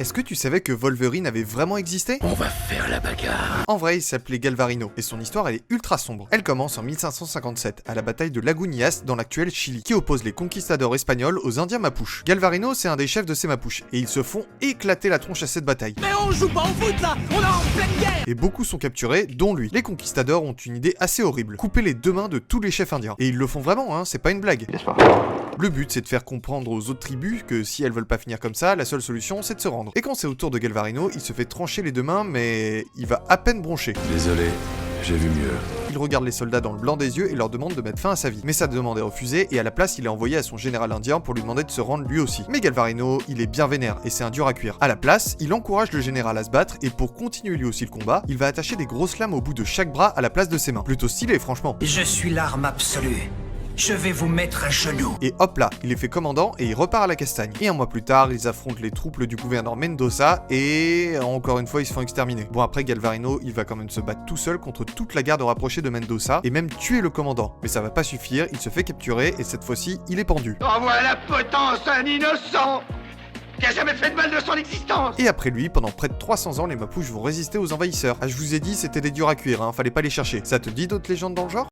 Est-ce que tu savais que Wolverine avait vraiment existé? On va faire la bagarre. En vrai, il s'appelait Galvarino, et son histoire elle est ultra sombre. Elle commence en 1557, à la bataille de Lagunitas dans l'actuel Chili, qui oppose les conquistadors espagnols aux Indiens Mapuches. Galvarino, c'est un des chefs de ces Mapuches, et ils se font éclater la tronche à cette bataille. Mais on joue pas au foot là, on est en pleine guerre. Et beaucoup sont capturés, dont lui. Les conquistadors ont une idée assez horrible, couper les deux mains de tous les chefs indiens. Et ils le font vraiment, hein, c'est pas une blague. Le but, c'est de faire comprendre aux autres tribus que si elles veulent pas finir comme ça, la seule solution, c'est de se rendre. Et quand c'est au tour de Galvarino, il se fait trancher les deux mains, mais il va à peine broncher. Désolé, j'ai vu mieux. Il regarde les soldats dans le blanc des yeux et leur demande de mettre fin à sa vie. Mais sa demande est refusée, et à la place, il est envoyé à son général indien pour lui demander de se rendre lui aussi. Mais Galvarino, il est bien vénère, et c'est un dur à cuire. À la place, il encourage le général à se battre, et pour continuer lui aussi le combat, il va attacher des grosses lames au bout de chaque bras à la place de ses mains. Plutôt stylé, franchement. Je suis l'arme absolue. Je vais vous mettre à genoux. Et hop là, il est fait commandant et il repart à la castagne. Et un mois plus tard, ils affrontent les troupes du gouverneur Mendoza et encore une fois, ils se font exterminer. Bon, après, Galvarino, il va quand même se battre tout seul contre toute la garde rapprochée de Mendoza et même tuer le commandant. Mais ça va pas suffire, il se fait capturer et cette fois-ci, il est pendu. Envoie la potence à un innocent qui a jamais fait de mal de son existence. Et après lui, pendant près de 300 ans, les Mapuches vont résister aux envahisseurs. Ah, je vous ai dit, c'était des durs à cuire, hein, fallait pas les chercher. Ça te dit d'autres légendes dans le genre ?